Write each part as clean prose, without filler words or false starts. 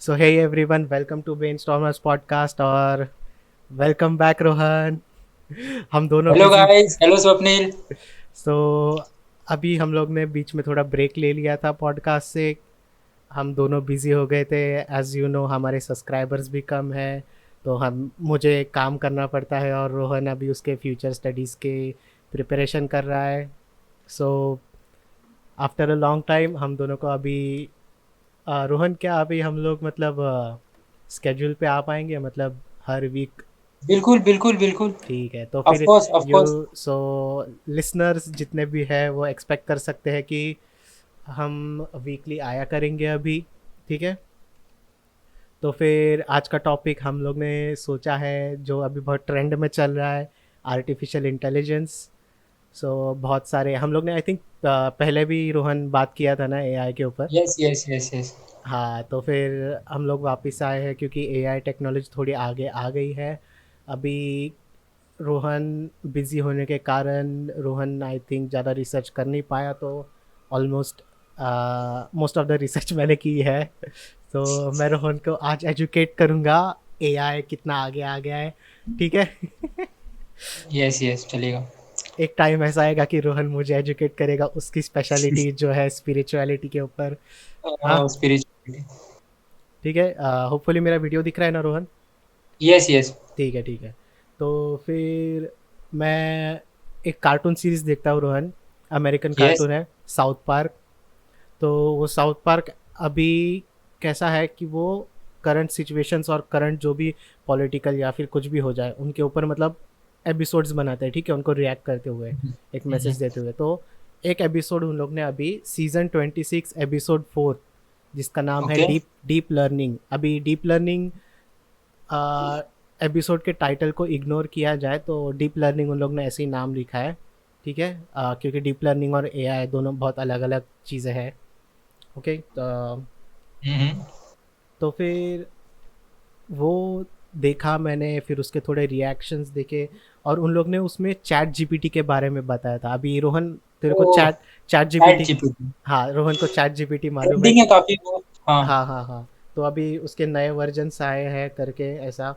So hey everyone, welcome to Brainstormers podcast और welcome back Rohan. हम दोनों hello busy. Guys, hello Swapnil. so अभी हम लोग ने बीच में थोड़ा ब्रेक ले लिया था पॉडकास्ट से। हम दोनों बिजी हो गए थे। एज यू नो हमारे सब्सक्राइबर्स भी कम हैं, तो हम मुझे काम करना पड़ता है और रोहन अभी उसके फ्यूचर स्टडीज़ के प्रिपरेशन कर रहा है। So after a long time हम दोनों को अभी रोहन, क्या अभी हम लोग मतलब स्केड्यूल पे आ पाएंगे, मतलब हर वीक? बिल्कुल बिल्कुल बिल्कुल। ठीक है, तो ऑफ फिर course of you course. So listeners जितने भी हैं वो एक्सपेक्ट कर सकते हैं कि हम वीकली आया करेंगे अभी। ठीक है, तो फिर आज का टॉपिक हम लोग ने सोचा है जो अभी बहुत ट्रेंड में चल रहा है, आर्टिफिशियल इंटेलिजेंस। बहुत सारे हम लोग ने आई थिंक पहले भी रोहन बात किया था ना एआई के ऊपर। Yes yes yes yes. हाँ, तो फिर हम लोग वापस आए हैं क्योंकि एआई टेक्नोलॉजी थोड़ी आगे आ गई है अभी। रोहन बिजी होने के कारण रोहन आई थिंक ज़्यादा रिसर्च कर नहीं पाया, तो almost most of the research मैंने की है। तो मैं रोहन को आज एजुकेट करूँगा एआई कितना आगे आ गया है। ठीक है। यस यस, चलेगा। एक टाइम ऐसा आएगा कि रोहन मुझे एजुकेट करेगा उसकी स्पेशलिटी जो है स्पिरिचुअलिटी के ऊपर। हाँ, स्पिरिचुअलिटी। ठीक है। होपफुली मेरा वीडियो दिख रहा है ना रोहन? Yes yes. ठीक है, ठीक है। तो फिर मैं एक कार्टून सीरीज़ देखता हूँ रोहन, अमेरिकन यस। कार्टून है साउथ पार्क। तो वो साउथ पार्क अभी कैसा है कि वो करंट सिचुएशंस और करंट जो भी पॉलिटिकल या फिर कुछ भी हो जाए उनके ऊपर मतलब एपिसोड्स बनाते हैं, ठीक है, उनको रिएक्ट करते हुए, एक मैसेज देते हुए। तो एक एपिसोड उन लोग ने अभी सीज़न 26 एपिसोड 4, जिसका नाम है ओके। Deep deep learning. अभी डीप लर्निंग एपिसोड के टाइटल को इग्नोर किया जाए तो डीप लर्निंग उन लोग ने ऐसे ही नाम लिखा है। ठीक है, क्योंकि डीप लर्निंग और एआई दोनों बहुत अलग अलग चीज़ें हैं। ओके, तो फिर वो देखा मैंने, फिर उसके थोड़े रिएक्शंस देखे और उन लोग ने उसमें चैट जीपीटी के बारे में बताया था। अभी रोहन तेरे को oh, chat chat chat GPT, GPT हाँ रोहन को चैट जीपीटी मालूम है ट्रेंडिंग है कि? काफी वो। हाँ। हाँ हाँ हाँ। तो अभी उसके नए वर्जन्स आए हैं करके ऐसा।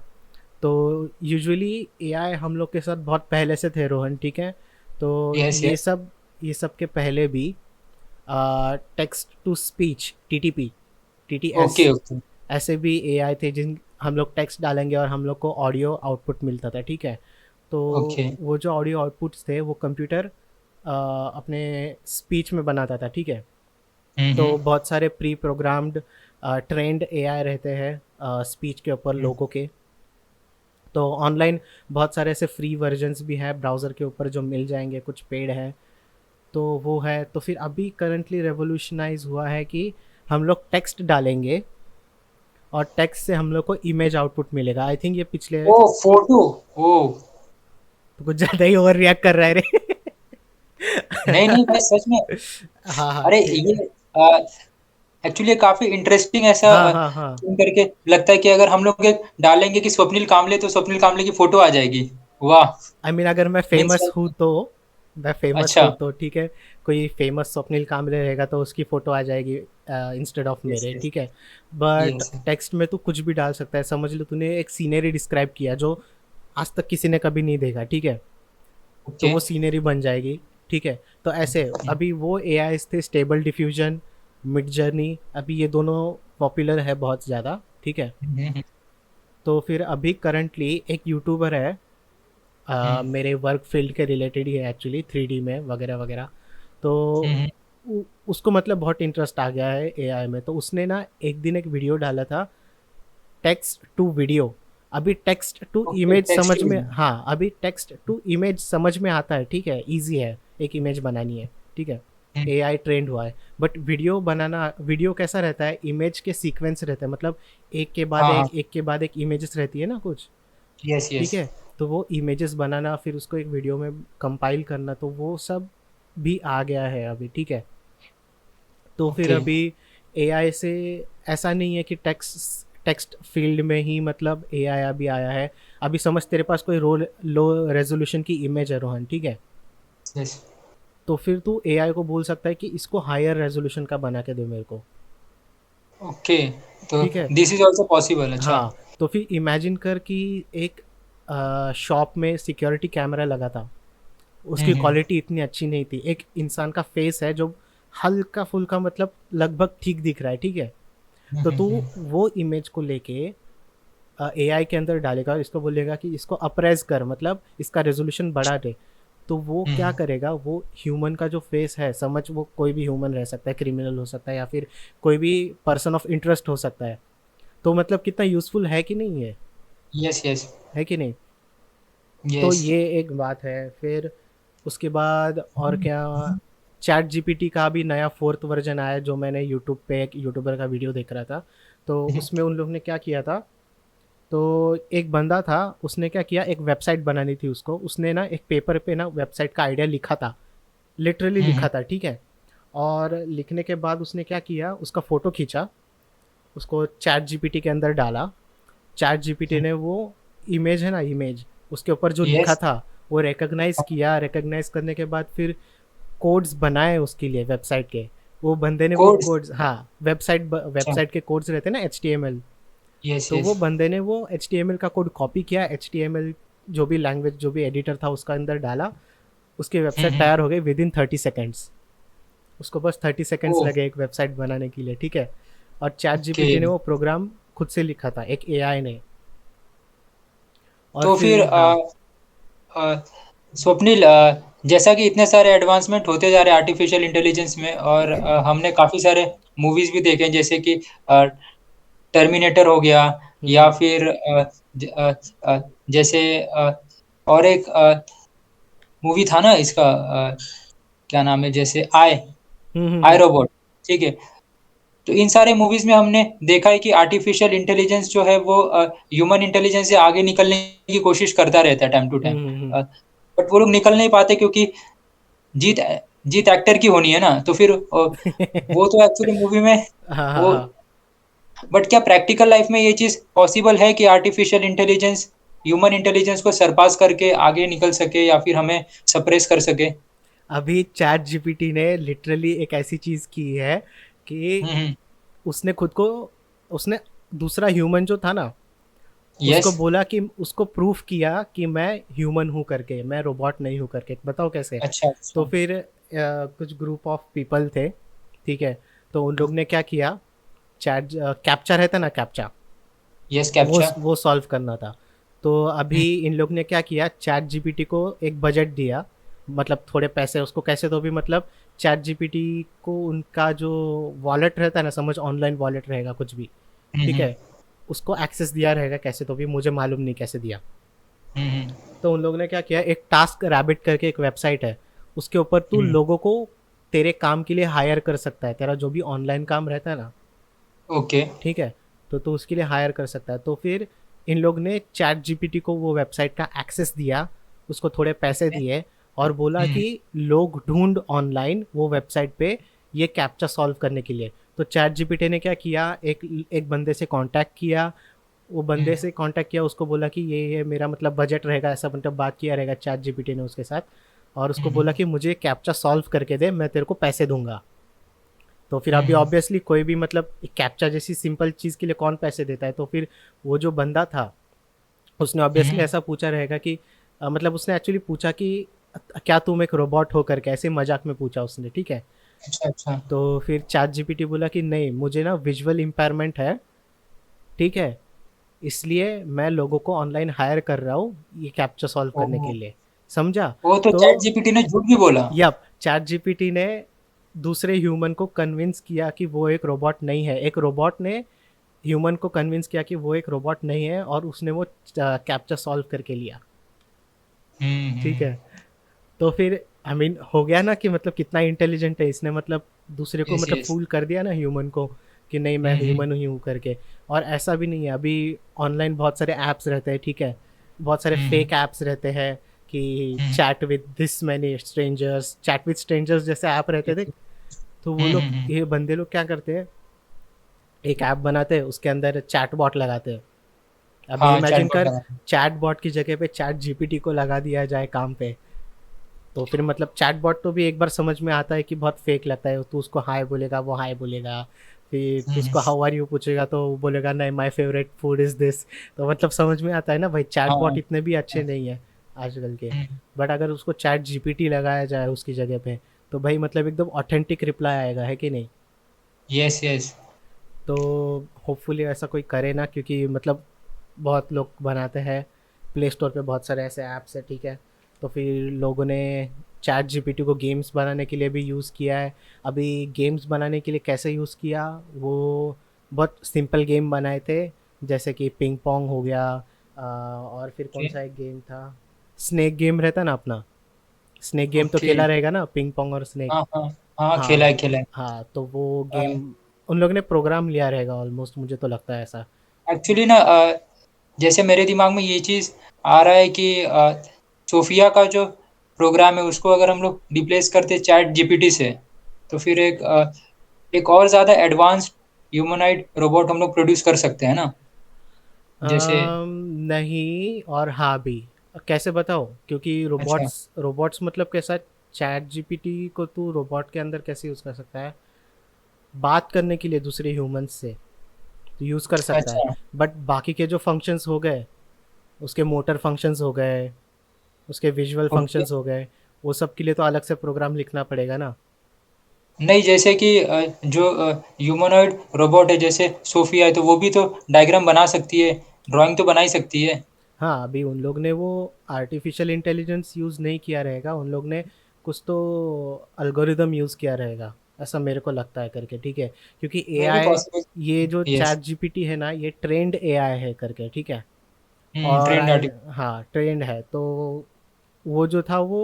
तो यूजुअली एआई हम लोग के साथ बहुत पहले से थे रोहन, ठीक है। तो यस यस। ये सब के पहले भी text to speech TTP TTS, okay okay ऐसे भी एआई थे जिन हम लोग टेक्स्ट डालेंगे और हम लोग को ऑडियो आउटपुट मिलता था, ठीक है। तो ओके। वो जो ऑडियो आउटपुट्स थे वो कंप्यूटर अपने स्पीच में बनाता था, ठीक है। तो हम्म। बहुत सारे प्री प्रोग्राम्ड ट्रेंड एआई रहते हैं स्पीच के ऊपर हम्म। लोगों के। तो ऑनलाइन बहुत सारे ऐसे फ्री वर्जन्स भी हैं ब्राउज़र के ऊपर जो मिल जाएंगे, कुछ पेड है। तो वो है, तो फिर अभी करंटली रेवोल्यूशनाइज हुआ है कि हम लोग टेक्स्ट डालेंगे और टेक्स्ट से हम लोग को इमेज आउटपुट मिलेगा। आई थिंक ये पिछले ओ, फोटो। ओ। तो कुछ ज़्यादा ही ओवर रिएक्ट कर रहा है रे। नहीं नहीं भाई, सच में। हाँ हाँ, अरे ठीक है। ये एक्चुअली काफी इंटरेस्टिंग ऐसा हाँ हाँ हाँ। सुन करके लगता है कि अगर हम लोग एक डालेंगे कि स्वप्निल कामले, तो स्वप्निल कामले की फोटो आ जाएगी। वाह। आई मीन अगर मैं मीन्स फेमस हूँ तो, मैं फेमस अच्छा। हूँ तो ठीक है, कोई फेमस स्वप्निल कामले रहेगा तो उसकी फ़ोटो आ जाएगी इंस्टेड ऑफ यस मेरे, यस ठीक है। But yes. टेक्स्ट में तो कुछ भी डाल सकता है। समझ लो तूने एक सीनरी डिस्क्राइब किया जो आज तक किसी ने कभी नहीं देखा, ठीक है, तो ओके। वो सीनरी बन जाएगी, ठीक है। तो ऐसे अभी वो ए थे स्टेबल डिफ्यूजन, मिड जर्नी, अभी ये दोनों पॉपुलर है बहुत ज़्यादा, ठीक है। तो फिर अभी करंटली एक यूट्यूबर है, मेरे वर्क फील्ड के रिलेटेड ही है एक्चुअली, 3D में वगैरह वगैरह। तो उसको मतलब बहुत इंटरेस्ट आ गया है एआई में, तो उसने ना एक दिन एक वीडियो डाला था, टेक्स्ट टू वीडियो। अभी text to okay, image text समझ में, हाँ अभी टेक्स्ट टू इमेज समझ में आता है, ठीक है, इजी है, एक इमेज बनानी है, ठीक है। एआई ट्रेंड हुआ है। बट वीडियो बनाना, वीडियो कैसा रहता है, इमेज के सीक्वेंस रहते हैं, मतलब हाँ हाँ। एक के बाद एक इमेजेस रहती है ना कुछ, यस यस। ठीक है। तो वो इमेजेस बनाना फिर उसको एक वीडियो में कंपाइल करना, तो वो सब भी आ गया है अभी, ठीक है। तो फिर ओके। अभी एआई से ऐसा नहीं है कि टेक्स्ट टेक्स्ट फील्ड में ही मतलब एआई अभी आया है। अभी समझ तेरे पास कोई लो रेजोल्यूशन की इमेज है रोहन, ठीक है। यस। तो फिर तू एआई को बोल सकता है कि इसको हायर रेजोल्यूशन का बना के दो मेरे को। ओके, तो ठीक है। This is also possible. अच्छा। हाँ, तो फिर इमेजिन कर कि एक शॉप में सिक्योरिटी कैमरा लगा था, उसकी हम्म। क्वालिटी इतनी अच्छी नहीं थी, एक इंसान का फेस है जो हल्का फुल्का मतलब लगभग ठीक दिख रहा है, ठीक है। तो तू हम्म। वो इमेज को लेके एआई के अंदर डालेगा, इसको बोलेगा कि इसको अप्रेस कर, मतलब इसका रेजोल्यूशन बढ़ा दे। तो वो क्या हम्म। करेगा, वो ह्यूमन का जो फेस है, समझ, वो कोई भी ह्यूमन रह सकता है, क्रिमिनल हो सकता है या फिर कोई भी पर्सन ऑफ इंटरेस्ट हो सकता है। तो मतलब कितना यूजफुल है कि नहीं यस यस है कि नहीं। तो यस। ये एक बात है। फिर उसके बाद और क्या, चैट जीपीटी का भी नया फोर्थ वर्जन आया, जो मैंने यूट्यूब पे एक यूट्यूबर का वीडियो देख रहा था। तो उसमें उन लोग ने क्या किया था, तो एक बंदा था, उसने क्या किया, एक वेबसाइट बनानी थी उसको, उसने ना एक पेपर पे ना वेबसाइट का आइडिया लिखा था, लिटरली लिखा था, ठीक है। और लिखने के बाद उसने क्या किया, उसका फ़ोटो खींचा, उसको चैट जीपीटी के अंदर डाला। चैट जीपीटी ने वो इमेज है ना, इमेज उसके ऊपर जो लिखा यस। था वो रिकग्नाइज किया, रिकग्नाइज करने के बाद फिर कोड्स बनाए उसके लिए वेबसाइट के। वो बंदे ने वो कोड्स। कोड्स, हाँ, अच्छा। वेबसाइट के कोड्स रहते हैं ना, HTML। यस तो यस। वो बंदे ने वो HTML का कोड कॉपी किया, HTML जो भी लैंग्वेज, जो भी एडिटर था उसका अंदर डाला, उसकी वेबसाइट हम्म। तैयार हो गई विद इन 30 सेकेंड्स। उसको बस 30 सेकेंड्स ओह। लगे एक वेबसाइट बनाने के लिए, ठीक है। और चैट ओके। जीपीटी ने वो प्रोग्राम खुद से लिखा था, एक एआई ने। और तो फिर फिर हाँ। अ, स्वप्निल, जैसा कि इतने सारे एडवांसमेंट होते जा रहे हैं आर्टिफिशियल इंटेलिजेंस में, और हमने काफी सारे मूवीज भी देखे हैं, जैसे कि टर्मिनेटर हो गया, या हम्म फिर जैसे और एक मूवी था ना इसका, क्या नाम है, जैसे आई हम्म। रोबोट। ठीक है। तो इन सारे मूवीज में हमने देखा है कि आर्टिफिशियल इंटेलिजेंस जो है वो ह्यूमन इंटेलिजेंस से आगे निकलने की कोशिश करता रहता है time to time. Hmm. But वो लोग निकल नहीं पाते, क्योंकि जीत जीत एक्टर की होनी है ना, तो फिर वो तो एक्चुअली मूवी में हाँ हाँ वो। हाँ। बट क्या प्रैक्टिकल लाइफ में ये चीज पॉसिबल है कि आर्टिफिशियल इंटेलिजेंस ह्यूमन इंटेलिजेंस को सरपास करके आगे निकल सके, या फिर हमें सप्रेस कर सके? अभी चैट जीपीटी ने लिटरली एक ऐसी चीज की है कि हम्म। उसने खुद को, उसने दूसरा ह्यूमन जो था ना, यस। उसको बोला कि, उसको प्रूफ किया कि मैं ह्यूमन हूँ करके, मैं रोबोट नहीं हूँ करके, बताओ कैसे। अच्छा तो अच्छा। फिर कुछ ग्रुप ऑफ पीपल थे, ठीक है। तो उन लोग ने क्या किया, चैट कैप्चा रहता ना, कैप्चा, यस, वो कैप्चा। वो सॉल्व करना था। तो अभी इन लोग ने क्या किया, चैट जीपीटी को एक बजट दिया, मतलब थोड़े पैसे उसको कैसे तो भी, मतलब चैट जीपीटी को उनका जो वॉलेट रहता है ना, समझ, ऑनलाइन वॉलेट रहेगा कुछ भी, ठीक हम्म। है, उसको एक्सेस दिया रहेगा कैसे तो भी, मुझे मालूम नहीं कैसे दिया। हम्म। तो उन लोगों ने क्या किया, एक टास्क रैबिट करके एक वेबसाइट है, उसके ऊपर तू हम्म। लोगों को तेरे काम के लिए हायर कर सकता है, तेरा जो भी ऑनलाइन काम रहता है ना, ओके। ठीक है, तो तू उसके लिए हायर कर सकता है। तो फिर इन लोग ने चैट जीपीटी को वो वेबसाइट का एक्सेस दिया, उसको थोड़े पैसे दिए, और बोला हम्म। कि लोग ढूंढ ऑनलाइन वो वेबसाइट पे ये कैप्चा सॉल्व करने के लिए। तो चैट जीपीटी ने क्या किया, एक एक बंदे से कांटेक्ट किया, वो बंदे हम्म। से कांटेक्ट किया, उसको बोला कि ये मेरा मतलब बजट रहेगा, ऐसा मतलब बात किया रहेगा चैट जीपीटी ने उसके साथ, और उसको हम्म। बोला कि मुझे कैप्चा सॉल्व करके दे, मैं तेरे को पैसे दूंगा। तो फिर अभी हम्म। ऑब्वियसली कोई भी मतलब कैप्चा जैसी सिंपल चीज़ के लिए कौन पैसे देता है, तो फिर वो जो बंदा था, उसने ऑब्वियसली हम्म। ऐसा पूछा रहेगा कि मतलब उसने एक्चुअली पूछा कि क्या तुम एक रोबोट हो करके, ऐसे मजाक में पूछा उसने, ठीक है। अच्छा अच्छा। तो फिर चैट जीपीटी बोला कि नहीं, मुझे ना विजुअल इम्पेयरमेंट है, ठीक है, इसलिए मैं लोगों को ऑनलाइन हायर कर रहा हूँ ये कैप्चा सॉल्व करने के ओह, लिए, समझा। वो तो तो चैट जीपीटी ने झूठ भी बोला। यप, चैट जीपीटी ने दूसरे ह्यूमन को कन्विंस किया कि वो एक रोबोट नहीं है, एक रोबोट ने ह्यूमन को कन्विंस किया कि वो एक रोबोट नहीं है, और उसने वो कैप्चा सॉल्व करके लिया, ठीक है। तो फिर आई मीन हो गया ना कि मतलब कितना इंटेलिजेंट है इसने, मतलब दूसरे को यस मतलब यस। फूल कर दिया ना ह्यूमन को, कि नहीं मैं हम्म। ह्यूमन ही हूँ करके। और ऐसा भी नहीं है, अभी ऑनलाइन बहुत सारे ऐप्स रहते हैं, ठीक है, बहुत सारे हम्म। फेक ऐप्स रहते हैं कि हम्म। Chat with this many strangers, chat with strangers जैसे ऐप रहते थे। तो वो लोग, हम्म। ये बंदे लोग क्या करते हैं, एक ऐप बनाते हैं, उसके अंदर चैट बॉट लगाते हैं। अभी हाँ, इमेजिन चैटबॉट कर, लगा। चैट बॉट की जगह पे चैट जीपीटी को लगा दिया जाए काम पे, तो फिर मतलब चैट बॉट तो भी एक बार समझ में आता है कि बहुत फेक लगता है, तो उसको हाय बोलेगा, वो हाय बोलेगा, फिर हम्म, किसको हाउ आर यू पूछेगा तो वो बोलेगा नहीं my favourite food is this. तो मतलब समझ में आता है ना भाई, चैटबॉट हाँ। इतने भी अच्छे नहीं है आजकल के। हम्म, बट अगर उसको चैट जीपीटी लगाया जाए उसकी जगह पे, तो भाई मतलब एकदम ऑथेंटिक रिप्लाई आएगा, है कि नहीं? Yes yes. तो होपफुली ऐसा कोई करे ना, क्योंकि मतलब बहुत लोग बनाते हैं, प्ले स्टोर पे बहुत सारे ऐसे ऐप्स हैं, ठीक है। तो फिर लोगों ने चैट जीपीटी को गेम्स बनाने के लिए भी यूज़ किया है। अभी गेम्स बनाने के लिए कैसे यूज़ किया, वो बहुत सिंपल गेम बनाए थे, जैसे कि पिंग पोंग हो गया, और फिर कौन ओके सा एक गेम था, स्नेक गेम रहता ना अपना, स्नेक गेम तो ओके। खेला रहेगा ना, पिंग पोंग और स्नेक। हाँ हाँ हाँ, खेला है हाँ, खेला है। हाँ, तो वो गेम उन लोग ने प्रोग्राम लिया रहेगा ऑलमोस्ट, मुझे तो लगता है ऐसा। एक्चुअली ना जैसे मेरे दिमाग में ये चीज़ आ रहा है कि सोफिया का जो प्रोग्राम है उसको अगर हम लोग रिप्लेस करते चैट जीपीटी से, तो फिर एक और ज़्यादा एडवांस्ड ह्यूमनॉइड रोबोट हम लोग प्रोड्यूस कर सकते हैं ना। जैसे नहीं और हाँ भी। कैसे बताओ, क्योंकि अच्छा रोबोट्स रोबोट्स मतलब कैसा, चैट जीपीटी को तू रोबोट के अंदर कैसे यूज़ कर सकता है, बात करने के लिए दूसरे ह्यूमंस से तो यूज़ कर सकता है। अच्छा बट बाकी के जो फंक्शंस हो गए, उसके मोटर फंक्शंस हो गए, उसके विजुअल ओके। फंक्शंस हो गए, वो सब के लिए तो अलग से प्रोग्राम लिखना पड़ेगा ना। नहीं, जैसे कि जो ह्यूमनॉइड रोबोट है जैसे सोफिया है, तो वो भी तो डायग्राम बना सकती है, ड्राइंग तो बना ही सकती है। हाँ, अभी उन लोग ने वो आर्टिफिशियल इंटेलिजेंस यूज़ नहीं किया रहेगा, उन लोग ने कुछ तो अल्गोरिदम यूज़ किया रहेगा, ऐसा मेरे को लगता है करके, ठीक है। क्योंकि मे बी एआई, पॉसिबल। ये जो यस। चैट जीपीटी है ना, ये ट्रेंड एआई है करके, ठीक है। और ट्रेंड आर्टिफिशियल। हाँ, ट्रेंड है, तो वो जो था वो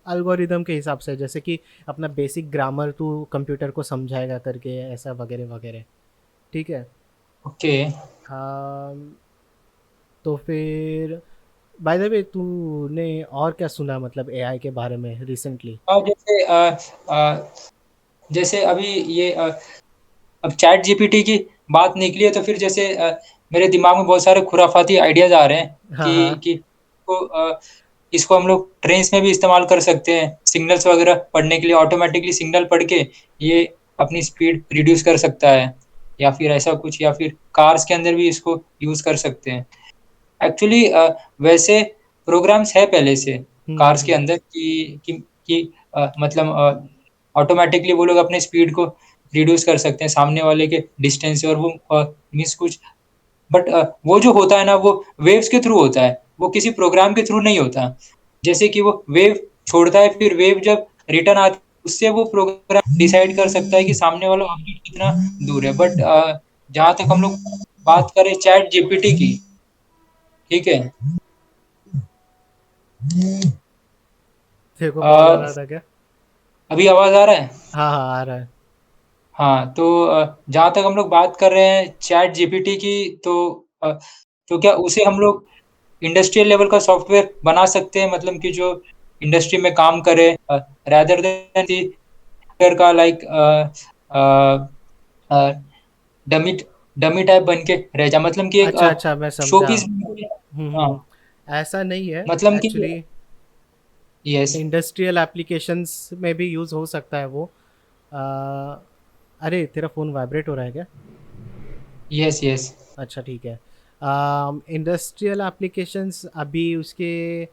अल्गोरिदम के हिसाब से, जैसे कि अपना बेसिक ग्रामर तू कंप्यूटर को समझाएगा करके, ऐसा वगैरह वगैरह, ठीक है। ओके। हाँ, तो फिर बाय द वे तूने और क्या सुना मतलब एआई के बारे में रिसेंटली? और जैसे अभी ये अब चैट जीपीटी की बात निकली है, तो फिर जैसे मेरे दिमाग में बहुत सारे खुराफाती आइडियाज आ रहे हैं हाँ, हाँ। कि इसको हम लोग ट्रेन्स में भी इस्तेमाल कर सकते हैं, सिग्नल्स वगैरह पढ़ने के लिए, ऑटोमेटिकली सिग्नल पढ़ के ये अपनी स्पीड रिड्यूस कर सकता है, या फिर ऐसा कुछ, या फिर कार्स के अंदर भी इसको यूज कर सकते हैं। एक्चुअली वैसे प्रोग्राम्स है पहले से हम्म, कार्स के अंदर कि मतलब ऑटोमेटिकली वो लोग अपने स्पीड को रिड्यूस कर सकते हैं सामने वाले के डिस्टेंस से, और वो मिस कुछ, बट वो जो होता है ना वो वेव्स के थ्रू होता है, वो किसी प्रोग्राम के थ्रू नहीं होता। जैसे कि वो वेव छोड़ता है, फिर वेव जब रिटर्न आती है उससे वो प्रोग्राम डिसाइड कर सकता है कि सामने वाला ऑब्जेक्ट कितना दूर है। बट जहां तक हम लोग बात करें चैट जीपीटी की, ठीक है। तेरे को कॉल आ अ, रहा था क्या? अभी आवाज आ रहा है? हाँ, हाँ, आ रहा है। हाँ, तो जहाँ तक हम लोग बात कर रहे हैं चैट जीपीटी की, अ, तो क्या उसे हम लोग इंडस्ट्रियल लेवल का सॉफ्टवेयर बना सकते हैं, मतलब कि जो इंडस्ट्री में काम करे, रादर देन का लाइक डमी डमी टाइप बन के रह जा, मतलब कि एक अच्छा, अच्छा, मैं शो समझा। पीस। हाँ, ऐसा नहीं है मतलब कि एक्चुअली। यस इंडस्ट्रियल एप्लीकेशंस में भी यूज़ हो सकता है वो। अ, अरे तेरा फ़ोन वाइब्रेट हो रहा है क्या? Yes yes. अच्छा, ठीक है। इंडस्ट्रियल एप्लीकेशंस अभी उसके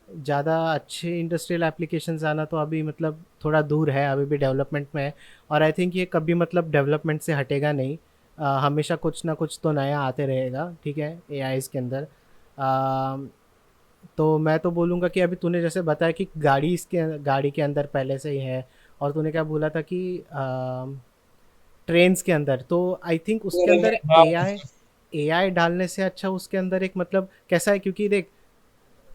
ज़्यादा अच्छे इंडस्ट्रियल एप्लीकेशंस आना तो अभी मतलब थोड़ा दूर है, अभी भी डेवलपमेंट में है। और आई थिंक ये कभी मतलब डेवलपमेंट से हटेगा नहीं। हमेशा कुछ ना कुछ तो नया आते रहेगा, ठीक है, एआईज़ के अंदर। अ, तो मैं तो बोलूँगा कि अभी तूने जैसे बताया कि गाड़ी के अंदर पहले से ही है, और तूने क्या बोला था कि ट्रेन्स के अंदर, तो आई थिंक उसके अंदर हाँ एआई एआई डालने से अच्छा उसके अंदर एक मतलब कैसा है, क्योंकि देख,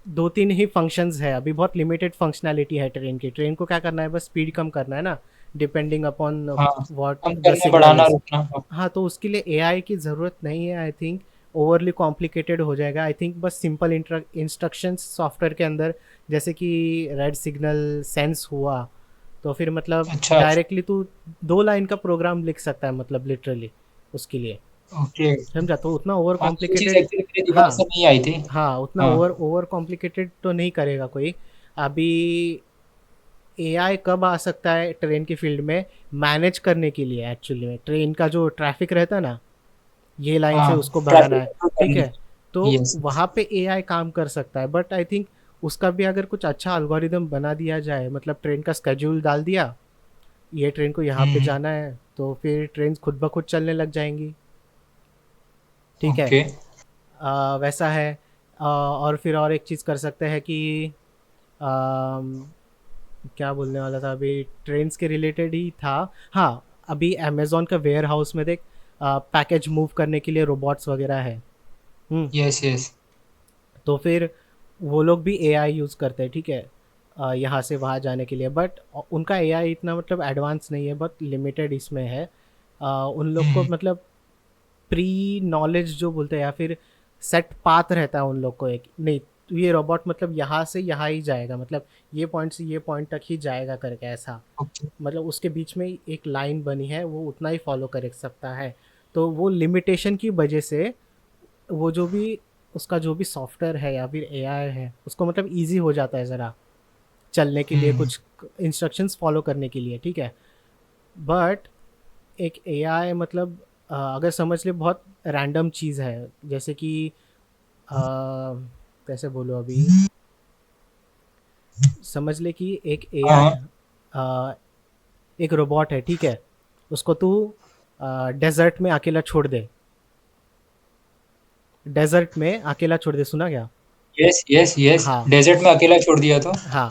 दो तीन ही फंक्शंस है अभी, बहुत लिमिटेड फंक्शनैलिटी है ट्रेन की। ट्रेन को क्या करना है, बस स्पीड कम करना है ना, डिपेंडिंग अपॉन हाँ, व्हाट कम द करना सिग्नल बढ़ाना इज। रोकना। हाँ, हाँ, तो उसके लिए एआई की ज़रूरत नहीं है आई थिंक। ओवरली कॉम्प्लिकेटेड हो जाएगा आई थिंक, बस सिंपल इंस्ट्रक्शंस सॉफ्टवेयर के अंदर, जैसे कि रेड सिग्नल सेंस हुआ, तो फिर मतलब अच्छा अच्छा। डायरेक्टली तू 2 लाइन का प्रोग्राम लिख सकता है, मतलब लिटरली उसके लिए। ओके। समझा? तो उतना ओवर हाँ, ये चीज कॉम्प्लिकेटेड। एक्चुअली मेरे दिमाग हाँ, से नहीं आई थी। हाँ, उतना हाँ ओवर ओवर कॉम्प्लिकेटेड तो नहीं करेगा कोई। अभी एआई कब आ सकता है ट्रेन की फील्ड में, मैनेज करने के लिए एक्चुअली में ट्रेन का जो ट्रैफिक रहता है ना, ये लाइन से हाँ, उसको भगाना ट्रैफिक है, कंट्रोल ठीक करने है। तो की। यस। वहाँ पे एआई काम कर सकता है, बट आई थिंक उसका भी अगर कुछ अच्छा अल्गोरिदम बना दिया जाए, मतलब ट्रेन का स्केड्यूल डाल दिया, ये ट्रेन को यहाँ पे हम्म। जाना है, तो फिर ट्रेन खुद ब खुद चलने लग जाएंगी, ठीक है। ओके। वैसा है। और फिर और एक चीज़ कर सकते हैं कि अम, क्या बोलने वाला था अभी, ट्रेन्स के रिलेटेड ही था। हाँ, अभी अमेजोन का वेयर हाउस में देख, पैकेज मूव करने के लिए रोबोट्स वगैरह है। Yes yes. तो फिर वो लोग भी एआई यूज़ करते हैं, ठीक है, यहाँ से वहाँ जाने के लिए, बट उनका एआई इतना मतलब एडवांस नहीं है, बहुत लिमिटेड इसमें है। उन लोग को हम्म। मतलब प्री नॉलेज जो बोलते हैं, या फिर सेट पाथ रहता है उन लोग को, एक नहीं, तो ये रोबोट मतलब यहाँ से यहाँ ही जाएगा, मतलब ये पॉइंट से ये पॉइंट तक ही जाएगा करके, ऐसा। ओके। मतलब उसके बीच में एक लाइन बनी है, वो उतना ही फॉलो कर सकता है। तो वो लिमिटेशन की वजह से वो जो भी उसका जो भी सॉफ्टवेयर है या फिर एआई है, उसको मतलब इजी हो जाता है ज़रा चलने के लिए, हम्म। कुछ इंस्ट्रक्शंस फॉलो करने के लिए, ठीक है। बट एक एआई मतलब अगर समझ ले बहुत रैंडम चीज़ है, जैसे कि अ, कैसे बोलो अभी, समझ ले कि एक हाँ एआई, एक रोबोट है, ठीक है, उसको तू डेजर्ट में अकेला छोड़ दे, डेजर्ट में अकेला छोड़ दे, सुना क्या? Yes yes yes. हाँ, डेजर्ट में अकेला छोड़ दिया तो? हाँ,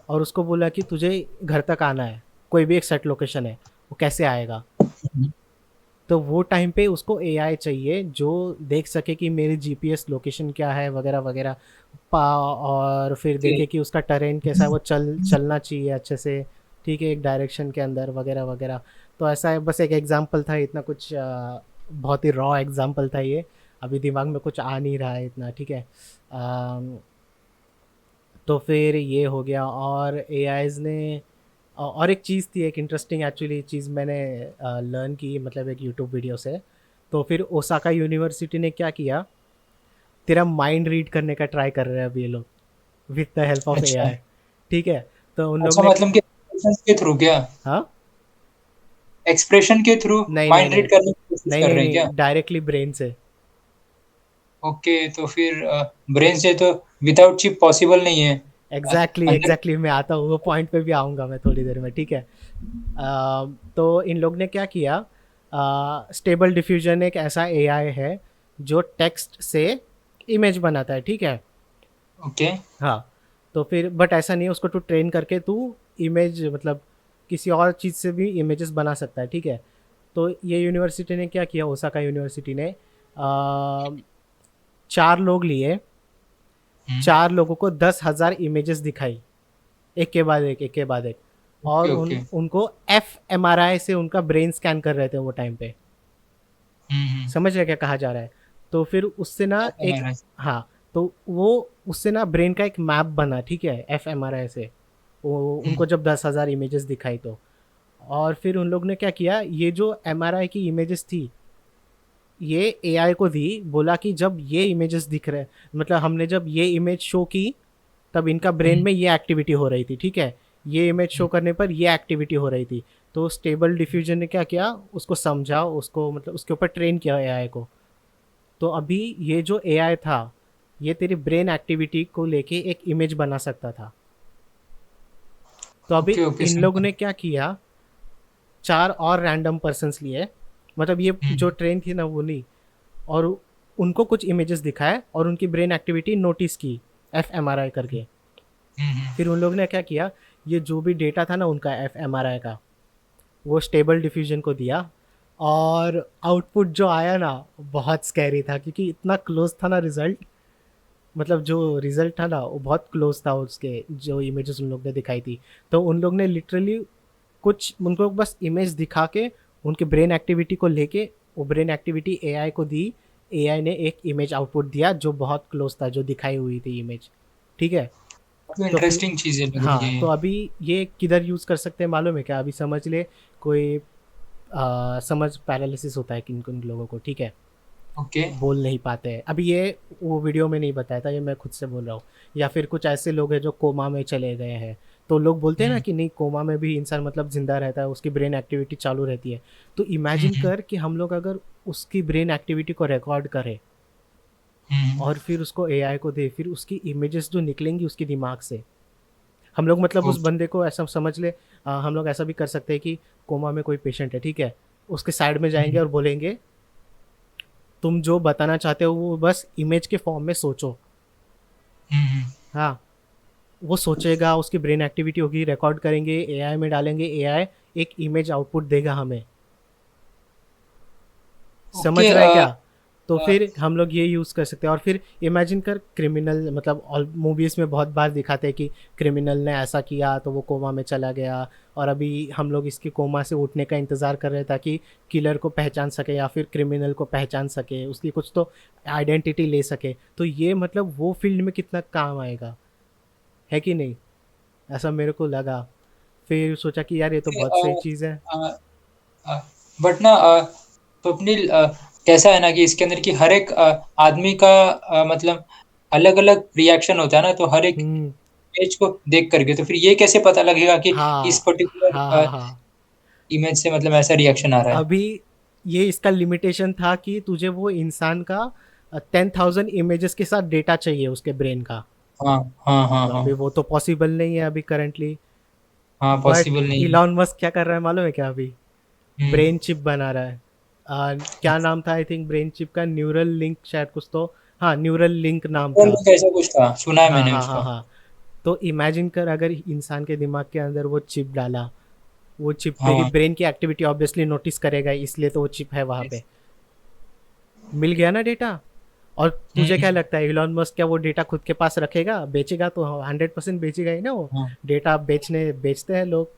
और उसको बोला कि तुझे घर तक आना है, कोई भी एक सेट लोकेशन है, वो कैसे आएगा? हम्म। तो वो टाइम पे उसको एआई चाहिए जो देख सके कि मेरी जीपीएस लोकेशन क्या है वगैरह वगैरह, और फिर ओके। देखे कि उसका टरेन कैसा है, वो चलना चाहिए अच्छे से, ठीक है, एक डायरेक्शन के अंदर वगैरह वगैरह। तो ऐसा है, बस एक एग्जांपल था, इतना कुछ बहुत ही रॉ एग्जांपल था ये, अभी दिमाग में कुछ आ नहीं रहा है इतना, ठीक है। तो फिर ये हो गया, और एआईज ने और एक चीज़ थी, एक इंटरेस्टिंग एक्चुअली चीज़ मैंने लर्न की, मतलब एक यूट्यूब वीडियो से। तो फिर ओसाका यूनिवर्सिटी ने क्या किया, तेरा माइंड रीड करने का ट्राई कर रहे हैं अभी ये लोग, विथ द हेल्प ऑफ अच्छा। एआई, ठीक है। तो उन लोग अच्छा, ने, मतलब कि एक्सप्रेशन के थ्रू क्या? हाँ, एक्सप्रेशन के थ्रू नहीं नहीं माइंड नहीं रीड करने की कोशिश नहीं कर नहीं रहे हैं क्या? नहीं, डायरेक्टली ब्रेन से। ओके, तो फिर ब्रेन से तो विदाउट चिप पॉसिबल नहीं है। एग्जैक्टली अंदर। एग्जैक्टली, मैं आता हूँ, वो पॉइंट पे भी आऊँगा मैं थोड़ी देर में, ठीक है। तो इन लोग ने क्या किया, स्टेबल डिफ्यूजन एक ऐसा एआई है जो टेक्स्ट से इमेज बनाता है, ठीक है। ओके। हाँ, तो फिर बट ऐसा नहीं है, उसको तू ट्रेन करके तू इमेज मतलब किसी और चीज़ से भी इमेजेस बना सकता है, ठीक है। तो ये यूनिवर्सिटी ने क्या किया, ओसाका यूनिवर्सिटी ने 4 लोग लिए, हम्म। 4 लोगों को 10,000 इमेजेस दिखाई, एक के बाद एक, एक के बाद एक, और ओके ओके। उनको एफ एम आर आई से उनका ब्रेन स्कैन कर रहे थे वो टाइम पे। हम्म। समझ रहे क्या कहा जा रहा है? तो फिर उससे ना एक, एफएमआरआई। हाँ, तो वो उससे ना ब्रेन का एक मैप बना, ठीक है, एफ एम आर आई से, वो हम्म। उनको जब 10,000 इमेजेस दिखाई तो। और फिर उन लोग ने क्या किया, ये जो एम आर आई की इमेजेस थी, ये एआई को दी, बोला कि जब ये इमेजेस दिख रहे, मतलब हमने जब ये इमेज शो की, तब इनका ब्रेन हम्म। में ये एक्टिविटी हो रही थी, ठीक है, ये इमेज शो करने पर ये एक्टिविटी हो रही थी। तो स्टेबल डिफ्यूजन ने क्या किया, उसको समझा, उसको मतलब उसके ऊपर ट्रेन किया एआई को। तो अभी ये जो एआई था, ये तेरी ब्रेन एक्टिविटी को लेके एक इमेज बना सकता था। तो अभी ओके ओके, इन लोगों समझा। ने क्या किया, 4 और रैंडम पर्सन्स लिए, मतलब ये जो हम्म। ट्रेन थी ना वो नहीं, और उनको कुछ इमेजेस दिखाए और उनकी ब्रेन एक्टिविटी नोटिस की, एफ एम आर आई करके। फिर उन लोग ने क्या किया, ये जो भी डेटा था ना उनका एफ एम आर आई का, वो स्टेबल डिफ्यूजन को दिया, और आउटपुट जो आया ना, बहुत स्कैरी था, क्योंकि इतना क्लोज था ना रिजल्ट, मतलब जो रिजल्ट था ना वो बहुत क्लोज था उसके, जो इमेजेस उन लोग ने दिखाई थी। तो उन लोग ने लिटरली कुछ उनको बस इमेज दिखा के, उनके ब्रेन एक्टिविटी को लेके, वो ब्रेन एक्टिविटी एआई को दी, एआई ने एक इमेज आउटपुट दिया जो बहुत क्लोज था, जो दिखाई हुई थी इमेज, ठीक है। काफी तो फिर, इंटरेस्टिंग चीजें लग रही है हाँ, ये। तो अभी ये किधर यूज़ कर सकते हैं मालूम है क्या? अभी समझ ले, कोई समझ पैरालिसिस होता है किन किन लोगों को, ठीक है, ओके। बोल नहीं पाते हैं, अभी ये वो वीडियो में नहीं बताया था, ये मैं खुद से बोल रहा हूँ। या फिर कुछ ऐसे लोग हैं जो कोमा में चले गए हैं, तो लोग बोलते हैं ना कि नहीं, कोमा में भी इंसान मतलब जिंदा रहता है, उसकी ब्रेन एक्टिविटी चालू रहती है। तो इमेजिन कर कि हम लोग अगर उसकी ब्रेन एक्टिविटी को रिकॉर्ड करें और फिर उसको एआई को दे, फिर उसकी इमेजेस जो निकलेंगी उसके दिमाग से, हम लोग मतलब उस ओके। बंदे को ऐसा समझ ले। हम लोग ऐसा भी कर सकते हैं कि कोमा में कोई पेशेंट है, ठीक है, उसके साइड में जाएंगे और बोलेंगे तुम जो बताना चाहते हो वो बस इमेज के फॉर्म में सोचो। हाँ, वो सोचेगा, उसकी ब्रेन एक्टिविटी होगी, रिकॉर्ड करेंगे, एआई में डालेंगे, एआई एक इमेज आउटपुट देगा हमें। समझ ओके। रहा है क्या? तो फिर हम लोग ये यूज़ कर सकते हैं। और फिर इमेजिन कर क्रिमिनल, मतलब मूवीज़ में बहुत बार दिखाते हैं कि क्रिमिनल ने ऐसा किया तो वो कोमा में चला गया, और अभी हम लोग इसकी कोमा से उठने का इंतज़ार कर रहे हैं ताकि किलर को पहचान सके या फिर क्रिमिनल को पहचान सके, उसकी कुछ तो आइडेंटिटी ले सके। तो ये मतलब वो फील्ड में कितना काम आएगा, है कि नहीं? ऐसा मेरे को लगा। फिर सोचा कि यार ये तो बहुत सही चीज़ है। बट ना स्वप्निल, कैसा है ना कि इसके अंदर की हर एक आदमी का मतलब अलग अलग रिएक्शन होता है ना, तो हर एक हम्म। इमेज को देख करके तो फिर ये कैसे पता लगेगा कि इस हाँ हाँ पर्टिकुलर हाँ हाँ। इमेज से मतलब ऐसा रिएक्शन आ रहा है। अभी ये इसका लिमिटेशन था कि तुझे वो इंसान का 10,000 इमेजेस के साथ डेटा चाहिए उसके ब्रेन का। हाँ हाँ हाँ तो हाँ। अभी वो तो पॉसिबल नहीं है अभी करंटली। हाँ, बट पॉसिबल नहीं है। इलॉन मस्क क्या कर रहा है मालूम है क्या? अभी हम्म। ब्रेन चिप बना रहा है। क्या नाम था, आई थिंक ब्रेन चिप का न्यूरल लिंक शायद कुछ तो। हाँ, न्यूरल लिंक नाम और था। भी ऐसा कुछ था, सुना है हाँ मैंने हाँ हाँ उसको। हाँ। तो इमेजिन कर अगर इंसान के दिमाग के अंदर वो चिप डाला, वो चिप तेरी हाँ। ब्रेन की एक्टिविटी ऑब्वियसली नोटिस करेगा, इसलिए तो वो चिप है वहाँ पे। मिल गया ना डेटा। और तुझे क्या हम्म। लगता है इलॉन मस्क क्या वो डेटा खुद के पास रखेगा? बेचेगा तो 100% बेचेगा ही ना वो। हाँ। डेटा बेचने बेचते हैं लोग।